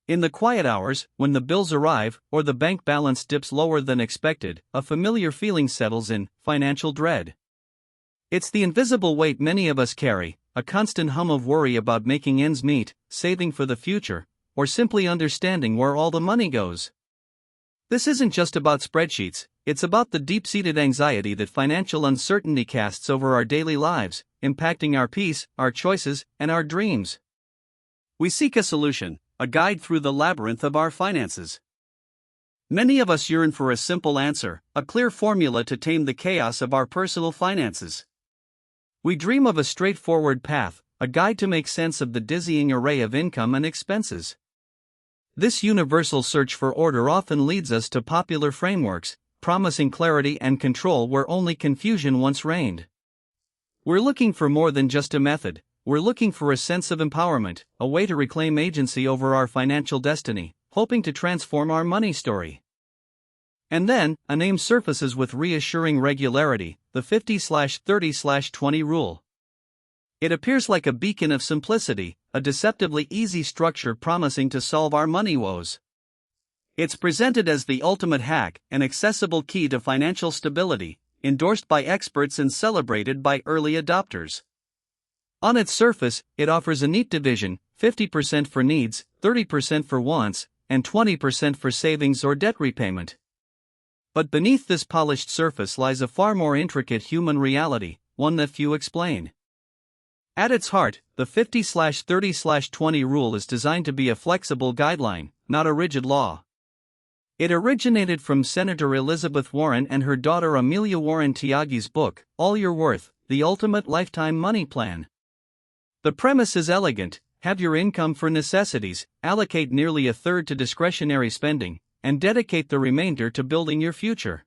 In the quiet hours, when the bills arrive or the bank balance dips lower than expected, a familiar feeling settles in: financial dread. It's the invisible weight many of us carry, a constant hum of worry about making ends meet, saving for the future, or simply understanding where all the money goes. This isn't just about spreadsheets, it's about the deep-seated anxiety that financial uncertainty casts over our daily lives, impacting our peace, our choices, and our dreams. We seek a solution, a guide through the labyrinth of our finances. Many of us yearn for a simple answer, a clear formula to tame the chaos of our personal finances. We dream of a straightforward path, a guide to make sense of the dizzying array of income and expenses. This universal search for order often leads us to popular frameworks, promising clarity and control where only confusion once reigned. We're looking for more than just a method. We're looking for a sense of empowerment, a way to reclaim agency over our financial destiny, hoping to transform our money story. And then, a name surfaces with reassuring regularity: the 50/30/20 rule. It appears like a beacon of simplicity, a deceptively easy structure promising to solve our money woes. It's presented as the ultimate hack, an accessible key to financial stability, endorsed by experts and celebrated by early adopters. On its surface, it offers a neat division: 50% for needs, 30% for wants, and 20% for savings or debt repayment. But beneath this polished surface lies a far more intricate human reality, one that few explain. At its heart, the 50/30/20 rule is designed to be a flexible guideline, not a rigid law. It originated from Senator Elizabeth Warren and her daughter Amelia Warren Tiagi's book, All Your Worth: The Ultimate Lifetime Money Plan. The premise is elegant: have your income for necessities, allocate nearly a third to discretionary spending, and dedicate the remainder to building your future.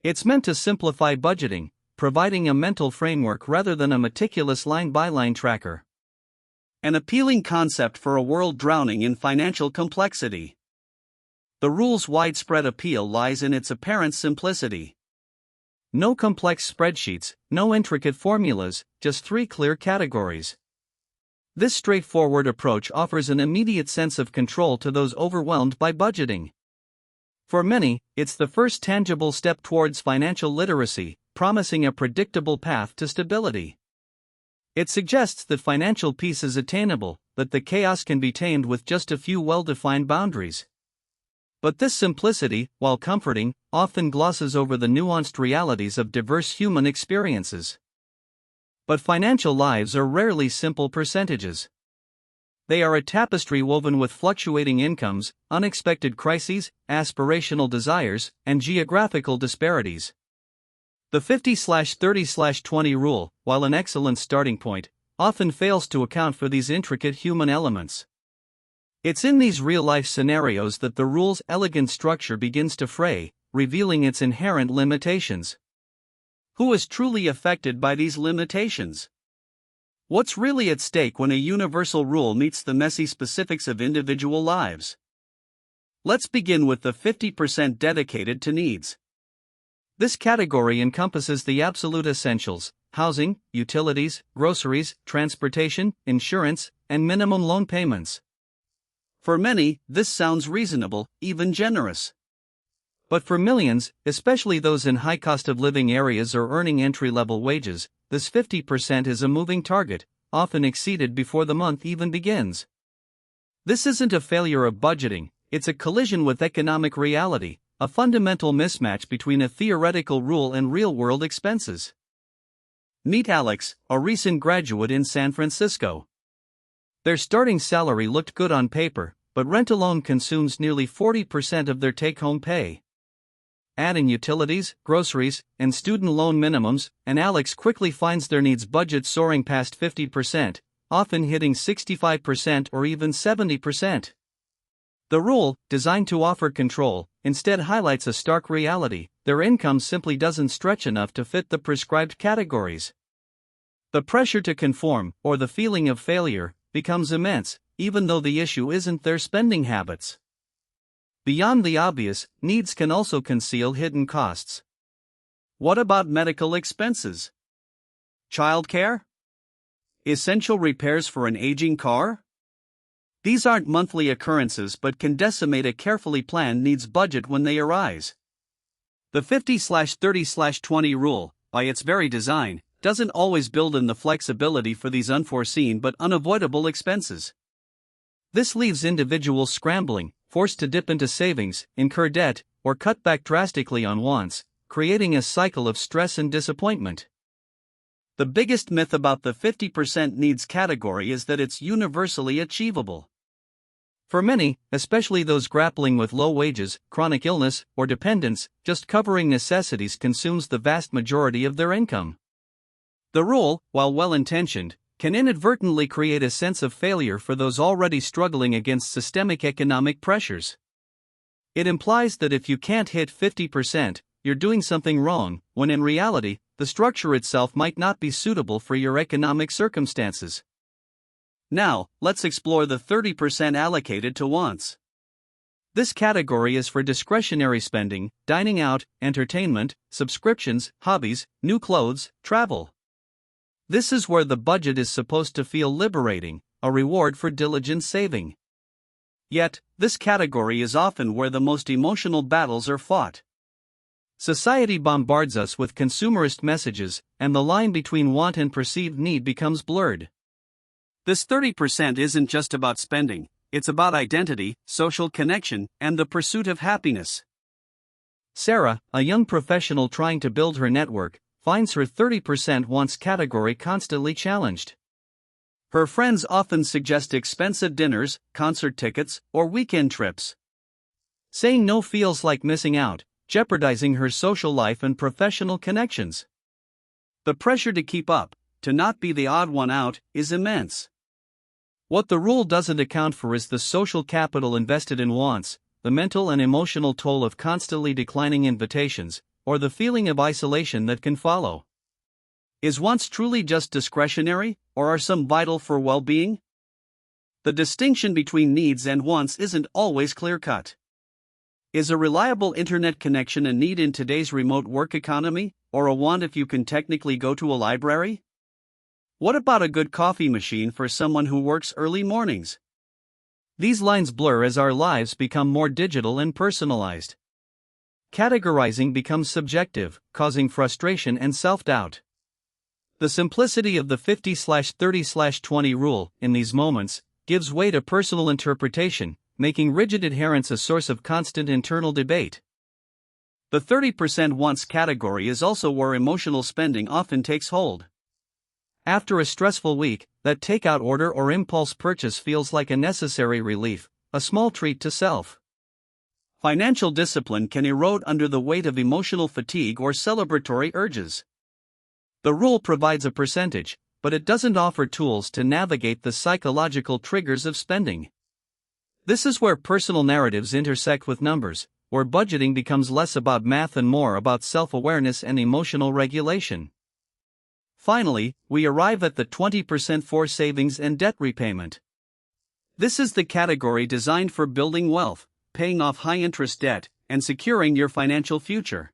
It's meant to simplify budgeting, providing a mental framework rather than a meticulous line-by-line tracker. An appealing concept for a world drowning in financial complexity. The rule's widespread appeal lies in its apparent simplicity. No complex spreadsheets, no intricate formulas, just 3 clear categories. This straightforward approach offers an immediate sense of control to those overwhelmed by budgeting. For many, it's the first tangible step towards financial literacy, promising a predictable path to stability. It suggests that financial peace is attainable, that the chaos can be tamed with just a few well-defined boundaries. But this simplicity, while comforting, often glosses over the nuanced realities of diverse human experiences. But financial lives are rarely simple percentages. They are a tapestry woven with fluctuating incomes, unexpected crises, aspirational desires, and geographical disparities. The 50/30/20 rule, while an excellent starting point, often fails to account for these intricate human elements. It's in these real-life scenarios that the rule's elegant structure begins to fray, revealing its inherent limitations. Who is truly affected by these limitations? What's really at stake when a universal rule meets the messy specifics of individual lives? Let's begin with the 50% dedicated to needs. This category encompasses the absolute essentials: housing, utilities, groceries, transportation, insurance, and minimum loan payments. For many, this sounds reasonable, even generous. But for millions, especially those in high cost of living areas or earning entry-level wages, this 50% is a moving target, often exceeded before the month even begins. This isn't a failure of budgeting, it's a collision with economic reality, a fundamental mismatch between a theoretical rule and real-world expenses. Meet Alex, a recent graduate in San Francisco. Their starting salary looked good on paper, but rent alone consumes nearly 40% of their take-home pay. Add in utilities, groceries, and student loan minimums, and Alex quickly finds their needs budget soaring past 50%, often hitting 65% or even 70%. The rule, designed to offer control, instead highlights a stark reality: their income simply doesn't stretch enough to fit the prescribed categories. The pressure to conform, or the feeling of failure, becomes immense, even though the issue isn't their spending habits. Beyond the obvious, needs can also conceal hidden costs. What about medical expenses? Childcare? Essential repairs for an aging car? These aren't monthly occurrences but can decimate a carefully planned needs budget when they arise. The 50/30/20 rule, by its very design, doesn't always build in the flexibility for these unforeseen but unavoidable expenses. This leaves individuals scrambling, forced to dip into savings, incur debt, or cut back drastically on wants, creating a cycle of stress and disappointment. The biggest myth about the 50% needs category is that it's universally achievable. For many, especially those grappling with low wages, chronic illness, or dependence, just covering necessities consumes the vast majority of their income. The rule, while well-intentioned, can inadvertently create a sense of failure for those already struggling against systemic economic pressures. It implies that if you can't hit 50%, you're doing something wrong, when in reality, the structure itself might not be suitable for your economic circumstances. Now, let's explore the 30% allocated to wants. This category is for discretionary spending, dining out, entertainment, subscriptions, hobbies, new clothes, travel. This is where the budget is supposed to feel liberating, a reward for diligent saving. Yet, this category is often where the most emotional battles are fought. Society bombards us with consumerist messages, and the line between want and perceived need becomes blurred. This 30% isn't just about spending, it's about identity, social connection, and the pursuit of happiness. Sarah, a young professional trying to build her network, finds her 30% wants category constantly challenged. Her friends often suggest expensive dinners, concert tickets, or weekend trips. Saying no feels like missing out, jeopardizing her social life and professional connections. The pressure to keep up, to not be the odd one out, is immense. What the rule doesn't account for is the social capital invested in wants, the mental and emotional toll of constantly declining invitations, or the feeling of isolation that can follow. Is wants truly just discretionary, or are some vital for well-being? The distinction between needs and wants isn't always clear-cut. Is a reliable internet connection a need in today's remote work economy, or a want if you can technically go to a library? What about a good coffee machine for someone who works early mornings? These lines blur as our lives become more digital and personalized. Categorizing becomes subjective, causing frustration and self-doubt. The simplicity of the 50/30/20 rule, in these moments, gives way to personal interpretation, making rigid adherence a source of constant internal debate. The 30% wants category is also where emotional spending often takes hold. After a stressful week, that takeout order or impulse purchase feels like a necessary relief, a small treat to self. Financial discipline can erode under the weight of emotional fatigue or celebratory urges. The rule provides a percentage, but it doesn't offer tools to navigate the psychological triggers of spending. This is where personal narratives intersect with numbers, where budgeting becomes less about math and more about self-awareness and emotional regulation. Finally, we arrive at the 20% for savings and debt repayment. This is the category designed for building wealth, paying off high-interest debt, and securing your financial future.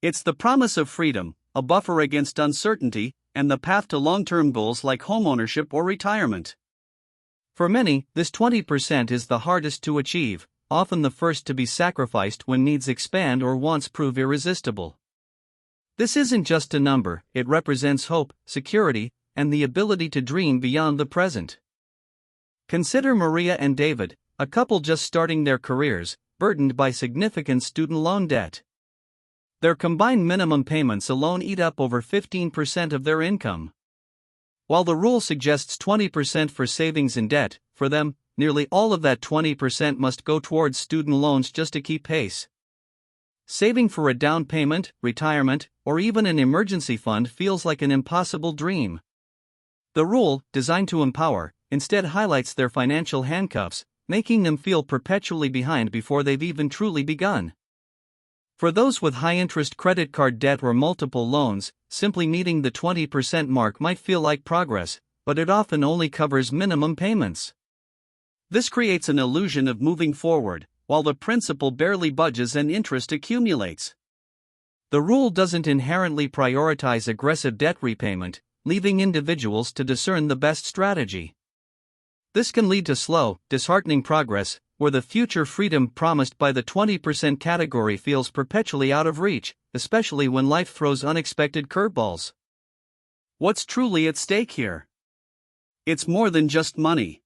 It's the promise of freedom, a buffer against uncertainty, and the path to long-term goals like homeownership or retirement. For many, this 20% is the hardest to achieve, often the first to be sacrificed when needs expand or wants prove irresistible. This isn't just a number, it represents hope, security, and the ability to dream beyond the present. Consider Maria and David, a couple just starting their careers, burdened by significant student loan debt. Their combined minimum payments alone eat up over 15% of their income. While the rule suggests 20% for savings and debt, for them, nearly all of that 20% must go towards student loans just to keep pace. Saving for a down payment, retirement, or even an emergency fund feels like an impossible dream. The rule, designed to empower, instead highlights their financial handcuffs, making them feel perpetually behind before they've even truly begun. For those with high-interest credit card debt or multiple loans, simply meeting the 20% mark might feel like progress, but it often only covers minimum payments. This creates an illusion of moving forward, while the principal barely budges and interest accumulates. The rule doesn't inherently prioritize aggressive debt repayment, leaving individuals to discern the best strategy. This can lead to slow, disheartening progress, where the future freedom promised by the 20% category feels perpetually out of reach, especially when life throws unexpected curveballs. What's truly at stake here? It's more than just money.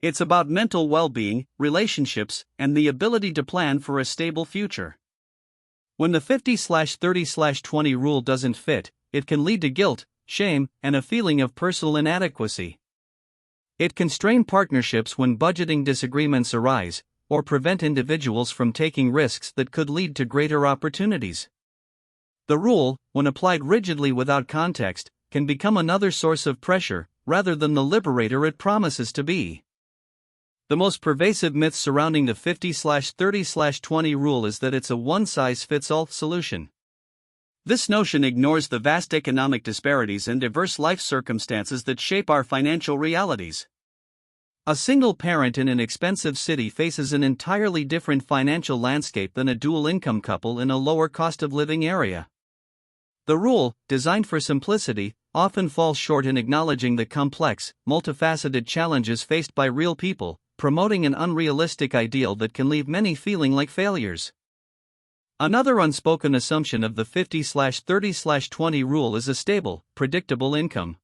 It's about mental well-being, relationships, and the ability to plan for a stable future. When the 50/30/20 rule doesn't fit, it can lead to guilt, shame, and a feeling of personal inadequacy. It can strain partnerships when budgeting disagreements arise, or prevent individuals from taking risks that could lead to greater opportunities. The rule, when applied rigidly without context, can become another source of pressure, rather than the liberator it promises to be. The most pervasive myth surrounding the 50/30/20 rule is that it's a one-size-fits-all solution. This notion ignores the vast economic disparities and diverse life circumstances that shape our financial realities. A single parent in an expensive city faces an entirely different financial landscape than a dual-income couple in a lower cost-of-living area. The rule, designed for simplicity, often falls short in acknowledging the complex, multifaceted challenges faced by real people, promoting an unrealistic ideal that can leave many feeling like failures. Another unspoken assumption of the 50/30/20 rule is a stable, predictable income.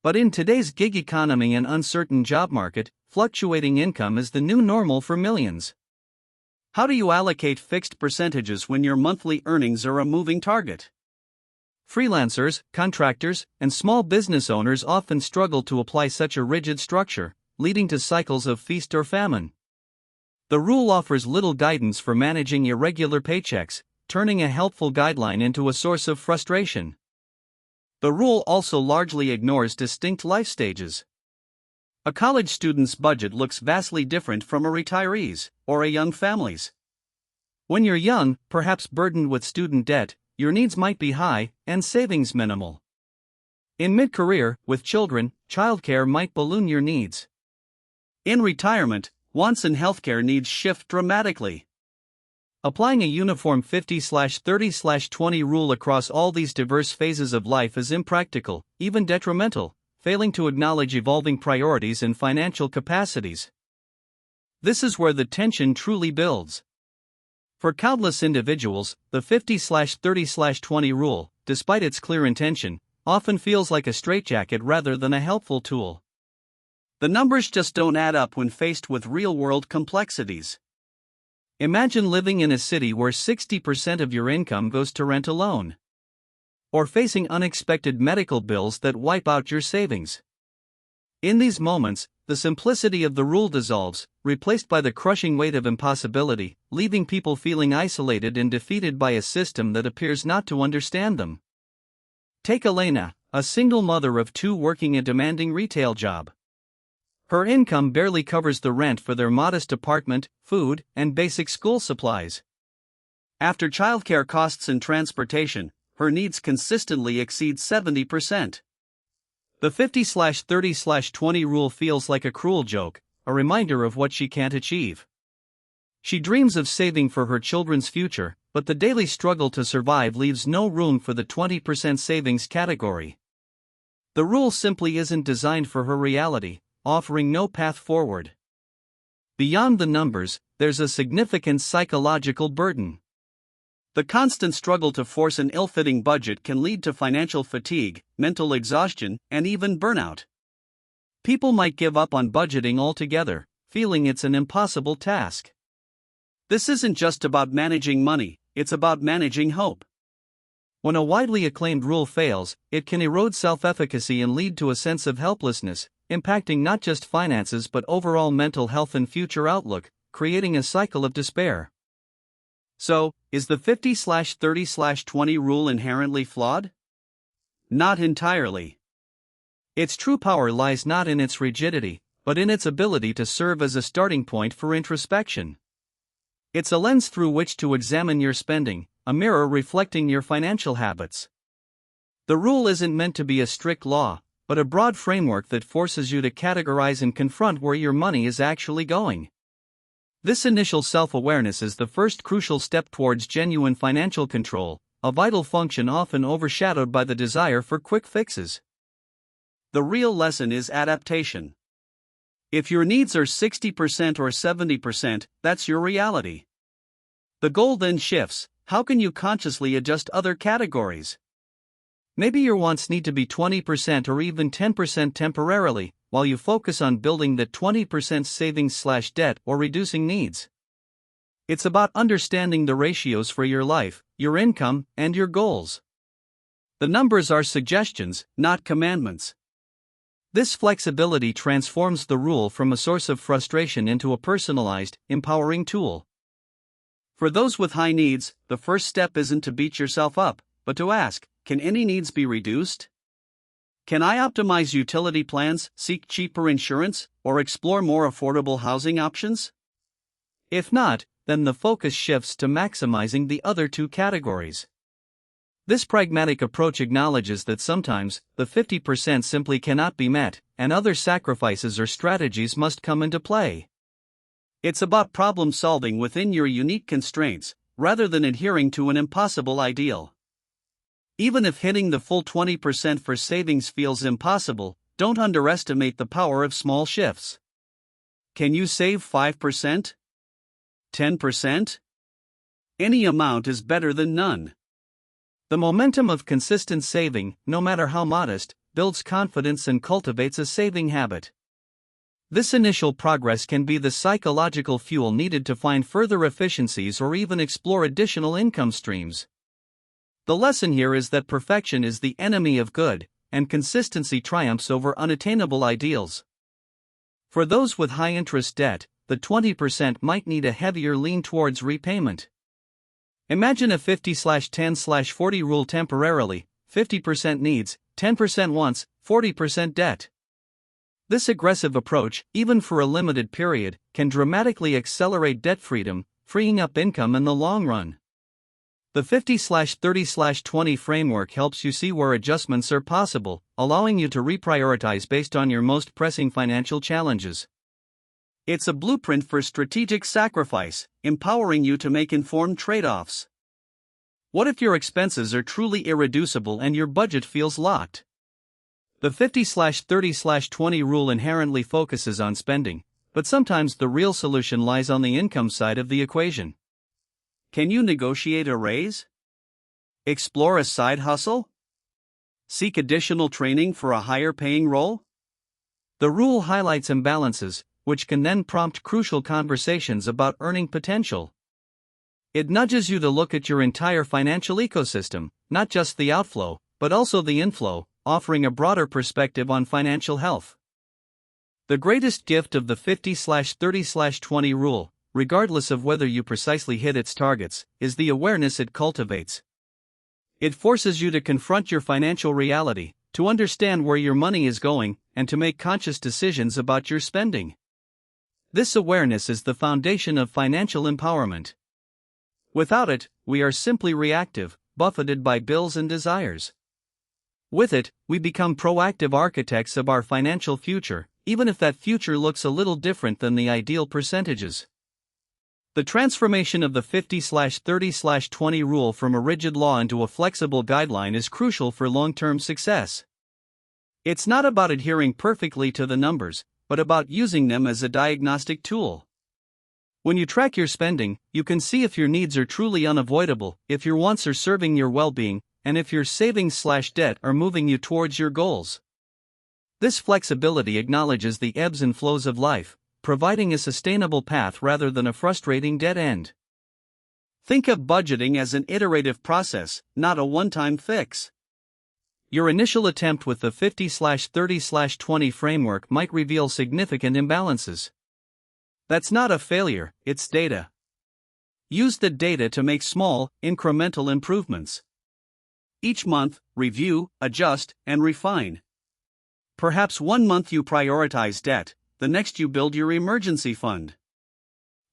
But in today's gig economy and uncertain job market, fluctuating income is the new normal for millions. How do you allocate fixed percentages when your monthly earnings are a moving target? Freelancers, contractors, and small business owners often struggle to apply such a rigid structure, leading to cycles of feast or famine. The rule offers little guidance for managing irregular paychecks, turning a helpful guideline into a source of frustration. The rule also largely ignores distinct life stages. A college student's budget looks vastly different from a retiree's or a young family's. When you're young, perhaps burdened with student debt, your needs might be high and savings minimal. In mid-career, with children, childcare might balloon your needs. In retirement, wants and healthcare needs shift dramatically. Applying a uniform 50/30/20 rule across all these diverse phases of life is impractical, even detrimental, failing to acknowledge evolving priorities and financial capacities. This is where the tension truly builds. For countless individuals, the 50/30/20 rule, despite its clear intention, often feels like a straitjacket rather than a helpful tool. The numbers just don't add up when faced with real-world complexities. Imagine living in a city where 60% of your income goes to rent alone. Or facing unexpected medical bills that wipe out your savings. In these moments, the simplicity of the rule dissolves, replaced by the crushing weight of impossibility, leaving people feeling isolated and defeated by a system that appears not to understand them. Take Elena, a single mother of two working a demanding retail job. Her income barely covers the rent for their modest apartment, food, and basic school supplies. After childcare costs and transportation, her needs consistently exceed 70%. The 50/30/20 rule feels like a cruel joke, a reminder of what she can't achieve. She dreams of saving for her children's future, but the daily struggle to survive leaves no room for the 20% savings category. The rule simply isn't designed for her reality, offering no path forward. Beyond the numbers, there's a significant psychological burden. The constant struggle to force an ill-fitting budget can lead to financial fatigue, mental exhaustion, and even burnout. People might give up on budgeting altogether, feeling it's an impossible task. This isn't just about managing money, it's about managing hope. When a widely acclaimed rule fails, it can erode self-efficacy and lead to a sense of helplessness, impacting not just finances but overall mental health and future outlook, creating a cycle of despair. So, is the 50/30/20 rule inherently flawed? Not entirely. Its true power lies not in its rigidity, but in its ability to serve as a starting point for introspection. It's a lens through which to examine your spending, a mirror reflecting your financial habits. The rule isn't meant to be a strict law, but a broad framework that forces you to categorize and confront where your money is actually going. This initial self-awareness is the first crucial step towards genuine financial control, a vital function often overshadowed by the desire for quick fixes. The real lesson is adaptation. If your needs are 60% or 70%, that's your reality. The goal then shifts: how can you consciously adjust other categories? Maybe your wants need to be 20% or even 10% temporarily, while you focus on building that 20% savings/debt or reducing needs. It's about understanding the ratios for your life, your income, and your goals. The numbers are suggestions, not commandments. This flexibility transforms the rule from a source of frustration into a personalized, empowering tool. For those with high needs, the first step isn't to beat yourself up, but to ask, can any needs be reduced? Can I optimize utility plans, seek cheaper insurance, or explore more affordable housing options? If not, then the focus shifts to maximizing the other two categories. This pragmatic approach acknowledges that sometimes the 50% simply cannot be met, and other sacrifices or strategies must come into play. It's about problem solving within your unique constraints, rather than adhering to an impossible ideal. Even if hitting the full 20% for savings feels impossible, don't underestimate the power of small shifts. Can you save 5%? 10%? Any amount is better than none. The momentum of consistent saving, no matter how modest, builds confidence and cultivates a saving habit. This initial progress can be the psychological fuel needed to find further efficiencies or even explore additional income streams. The lesson here is that perfection is the enemy of good, and consistency triumphs over unattainable ideals. For those with high interest debt, the 20% might need a heavier lean towards repayment. Imagine a 50/10/40 rule temporarily: 50% needs, 10% wants, 40% debt. This aggressive approach, even for a limited period, can dramatically accelerate debt freedom, freeing up income in the long run. The 50/30/20 framework helps you see where adjustments are possible, allowing you to reprioritize based on your most pressing financial challenges. It's a blueprint for strategic sacrifice, empowering you to make informed trade-offs. What if your expenses are truly irreducible and your budget feels locked? The 50/30/20 rule inherently focuses on spending, but sometimes the real solution lies on the income side of the equation. Can you negotiate a raise? Explore a side hustle? Seek additional training for a higher-paying role? The rule highlights imbalances, which can then prompt crucial conversations about earning potential. It nudges you to look at your entire financial ecosystem, not just the outflow, but also the inflow, offering a broader perspective on financial health. The greatest gift of the 50/30/20 rule, regardless of whether you precisely hit its targets, is the awareness it cultivates. It forces you to confront your financial reality, to understand where your money is going, and to make conscious decisions about your spending. This awareness is the foundation of financial empowerment. Without it, we are simply reactive, buffeted by bills and desires. With it, we become proactive architects of our financial future, even if that future looks a little different than the ideal percentages. The transformation of the 50/30/20 rule from a rigid law into a flexible guideline is crucial for long-term success. It's not about adhering perfectly to the numbers, but about using them as a diagnostic tool. When you track your spending, you can see if your needs are truly unavoidable, if your wants are serving your well-being, and if your savings/debt are moving you towards your goals. This flexibility acknowledges the ebbs and flows of life, providing a sustainable path rather than a frustrating dead end. Think of budgeting as an iterative process, not a one-time fix. Your initial attempt with the 50/30/20 framework might reveal significant imbalances. That's not a failure, it's data. Use the data to make small, incremental improvements. Each month, review, adjust, and refine. Perhaps one month you prioritize debt, the next you build your emergency fund.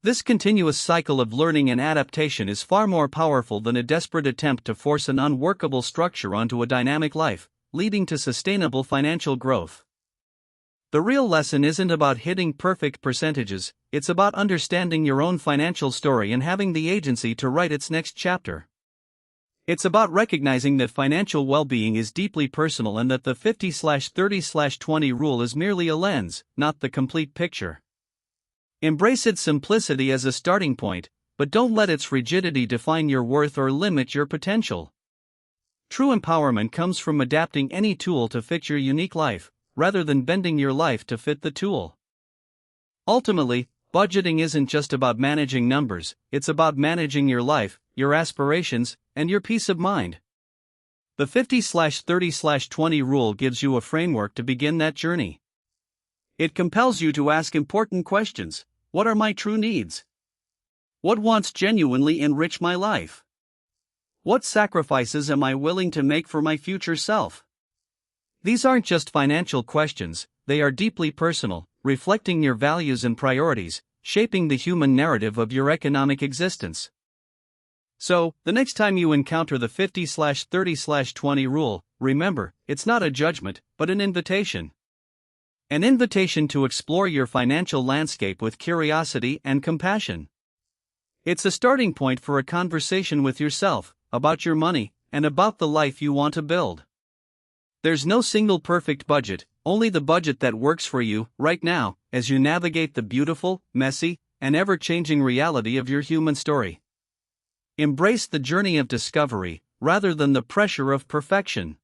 This continuous cycle of learning and adaptation is far more powerful than a desperate attempt to force an unworkable structure onto a dynamic life, leading to sustainable financial growth. The real lesson isn't about hitting perfect percentages, it's about understanding your own financial story and having the agency to write its next chapter. It's about recognizing that financial well-being is deeply personal and that the 50/30/20 rule is merely a lens, not the complete picture. Embrace its simplicity as a starting point, but don't let its rigidity define your worth or limit your potential. True empowerment comes from adapting any tool to fit your unique life, rather than bending your life to fit the tool. Ultimately, budgeting isn't just about managing numbers, it's about managing your life, your aspirations, and your peace of mind. The 50/30/20 rule gives you a framework to begin that journey. It compels you to ask important questions. What are my true needs? What wants genuinely enrich my life? What sacrifices am I willing to make for my future self? These aren't just financial questions, they are deeply personal, reflecting your values and priorities, shaping the human narrative of your economic existence. So, the next time you encounter the 50/30/20 rule, remember, it's not a judgment, but an invitation. An invitation to explore your financial landscape with curiosity and compassion. It's a starting point for a conversation with yourself, about your money, and about the life you want to build. There's no single perfect budget, only the budget that works for you, right now, as you navigate the beautiful, messy, and ever-changing reality of your human story. Embrace the journey of discovery, rather than the pressure of perfection.